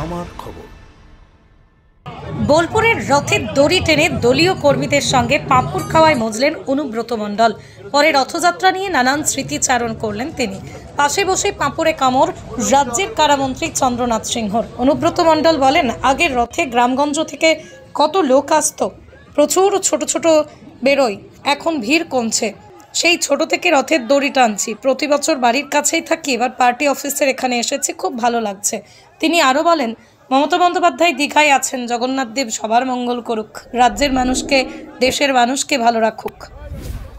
আমার খবর। বোলপুরের রথের দড়ি টেনে দলীয় কর্মীদের সঙ্গে পাঁপড় খাওয়ায় মজলেন অনুব্রত মণ্ডল। পরে রথযাত্রা নিয়ে নানান স্মৃতিচারণ করলেন তিনি। পাশে বসে পাঁপড়ে কামড় রাজ্যের কারামন্ত্রী চন্দ্রনাথ সিংহর। অনুব্রত মণ্ডল বলেন, আগের রথে গ্রামগঞ্জ থেকে কত লোক আসতো, প্রচুর ছোট ছোট বেরোয়, এখন ভিড় কমছে। সেই ছোট থেকে রথের দড়ি টানছি, প্রতি বছর বাড়ির কাছেই থাকি, এবার পার্টি অফিসের এখানে এসেছি, খুব ভালো লাগছে। তিনি আরও বলেন, মমতা বন্দ্যোপাধ্যায় দীঘায় আছেন, জগন্নাথ দেব সবার মঙ্গল করুক, রাজ্যের মানুষকে, দেশের মানুষকে ভালো রাখুক।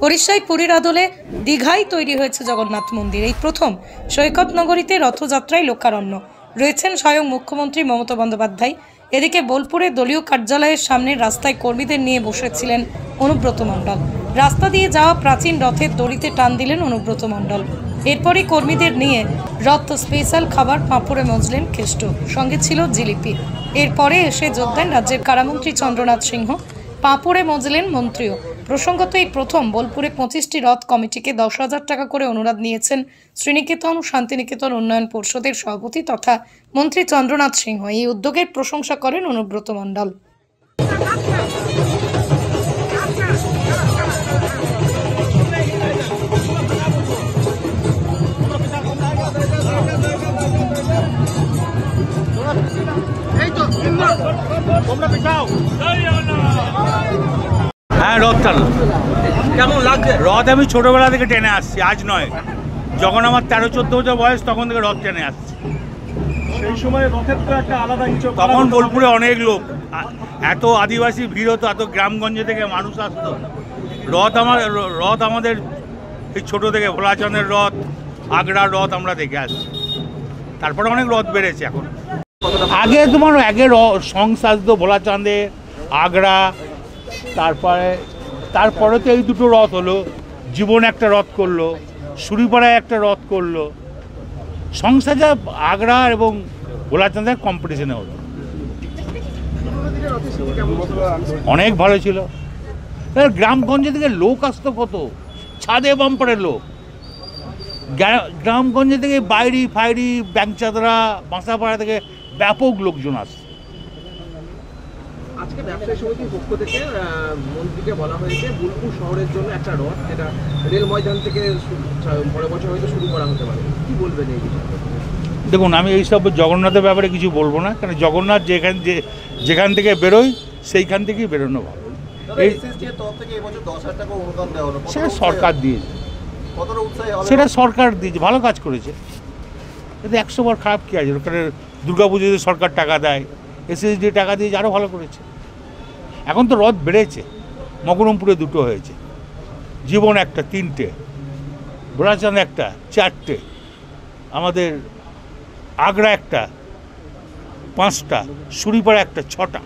উড়িষ্যায় পুরীর আদলে দীঘায় তৈরি হয়েছে জগন্নাথ মন্দির। এই প্রথম সৈকত নগরীতে রথযাত্রায় লোকারণ্য রয়েছেন স্বয়ং মুখ্যমন্ত্রী মমতা বন্দ্যোপাধ্যায়। এদিকে বোলপুরে দলীয় কার্যালয়ের সামনে রাস্তায় কর্মীদের নিয়ে বসেছিলেন অনুব্রত মণ্ডল। রাস্তা দিয়ে যাওয়া প্রাচীন রথের দড়িতে টান দিলেন অনুব্রত মণ্ডল। এরপরই কর্মীদের নিয়ে রথ স্পেশাল খাবার পাঁপড়ে মজলেন কেষ্ট, সঙ্গে ছিল জিলিপি। এরপরে এসে যোগ দেন রাজ্যের কারামন্ত্রী চন্দ্রনাথ সিংহ, পাঁপড়ে মজলেন মন্ত্রীও। প্রসঙ্গত এই প্রথম বোলপুরে 25টি রথ কমিটিকে 10,000 টাকা করে অনুদান নিয়েছেন শ্রীনিকেতন ও শান্তিনিকেতন উন্নয়ন পর্ষদের সভাপতি তথা মন্ত্রী চন্দ্রনাথ সিংহ। এই উদ্যোগের প্রশংসা করেন অনুব্রত মণ্ডল। হ্যাঁ, রথ টানো কেমন লাগছে? রথ আমি ছোটবেলা থেকে টেনে আসছি, আজ নয়। যখন আমার 13-14 বছর বয়স তখন থেকে রথ টেনে আসছি। সেই সময় রথের তো একটা আলাদা কিছু, তখন বোলপুরে অনেক লোক, এত আদিবাসী ভিড় হতো, এত গ্রামগঞ্জে থেকে মানুষ আসতো। রথ আমাদের এই ছোটো থেকে ভোলাচন্দ্রের রথ, আগ্রার রথ আমরা দেখে আসছি। তারপরে অনেক রথ বেড়েছে এখন। আগে তোমার সং সাজতো ভোলাচাঁদে, আগ্রা, তারপরে তো এই দুটো রথ হলো। জীবন একটা রথ করলো, সুরিপাড়ায় একটা রথ করলো। সংসাজা আগ্রা এবং ভোলাচাঁদের কম্পিটিশনে হলো, অনেক ভালো ছিল। গ্রামগঞ্জে থেকে লোক আসতো কত, ছাদে বাম্পারের লোক। গ্রামগঞ্জে থেকে বাইরি ফাইরি, ব্যাংচাদরা, বাঁসাপাড়া থেকে ব্যাপক লোকজন আসছে। আজকে ব্যবসায়ী সমিতির পক্ষ থেকে মন্ত্রীকে বলা হয়েছে বোলপুর শহরের জন্য একটা রথ, যেটা রেল ময়দান থেকে পরের বছর হয়তো শুরু করা হতে পারে। কি বলবেন এই বিষয়ে? দেখুন, আমি এইসব জগন্নাথের ব্যাপারে কিছু বলবো না, কারণ জগন্নাথ যেখান থেকে বেরোয় সেইখান থেকেই বেরোনো ভালো। সেটা সরকার দিয়েছে, সেটা সরকার দিয়েছে, ভালো কাজ করেছে। এতে 100 বার খারাপ কী আছে? ওখানে দুর্গাপুজোতে সরকার টাকা দেয়, SSD টাকা দিয়ে আরও ভালো করেছে। এখন তো রথ বেড়েছে, মকরমপুরে 2টো হয়েছে, জীবন একটা 3টে, ভোলাচাঁদ একটা 4টে, আমাদের আগ্রা একটা 5টা, সুরিপাড়া একটা 6টা।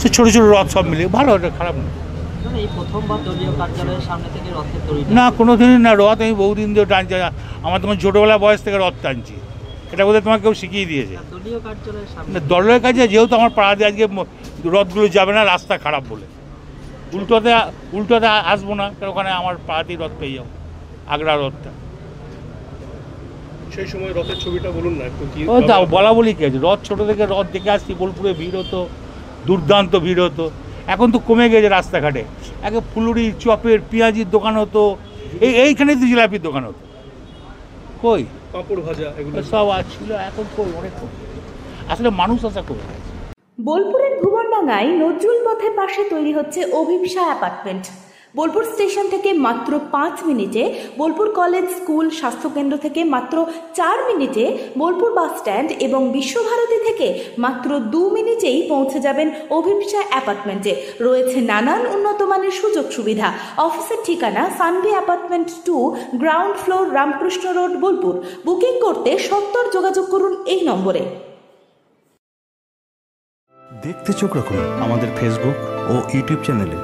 সে ছোটো ছোটো রথ সব মিলিয়ে ভালো, এটা খারাপ না। না, কোনো দিনই না। রথ আমি বহুদিন ধরে টানছি, আমার তখন ছোটোবেলা বয়স থেকে রথ টানছি। এটা বোধহয় তোমাকে কেউ শিখিয়ে দিয়েছে। দলীয় কাজে যেহেতু আমার পাড়াতে আজকে রথগুলো যাবে না, রাস্তা খারাপ বলে, উল্টোতে আসবো না, কারণ ওখানে আমার পাড়াতেই রথ পেয়ে যাবো, আগ্রা রথটা। সেই সময় রথের ছবিটা বলুন না একটু। কি বলা বলি কি আছে, রথ ছোটো থেকে রথ দেখে আসছি, বোলপুরে ভিড় হতো, দুর্দান্ত ভিড় হতো। এখন তো কমে গেছে রাস্তাঘাটে। আগে ফুলুরি, চপের, পেঁয়াজির দোকান হতো, এইখানেই তো জিলাপির দোকান হতো। কই পাঁপড় ভাজা এগুলো সব ছিল, এখন কই, অনেক কম। আসলে মানুষ আসা কমে গেছে। বোলপুরের ভুবনডাঙ্গায় নজরুল পথের পাশে তৈরি হচ্ছে অভিপ্সা অ্যাপার্টমেন্ট। বোলপুর স্টেশন থেকে মাত্র 5 মিনিটে, বোলপুর কলেজ, স্কুল, স্বাস্থ্যকেন্দ্র থেকে মাত্র 4 মিনিটে, বোলপুর বাস স্ট্যান্ড এবং বিশ্বভারতী থেকে মাত্র 2 মিনিটেই পৌঁছে যাবেন অভিপ্সা অ্যাপার্টমেন্টে। রয়েছে নানান উন্নত মানের সুযোগ সুবিধা। অফিসের ঠিকানা Sanvi apartment 2, ground floor, Ramakrishna road, Bolpur. Booking করতে সত্বর যোগাযোগ করুন এই নম্বরে। দেখতে চোখ রাখুন আমাদের ফেসবুক ও ইউটিউব চ্যানেলে।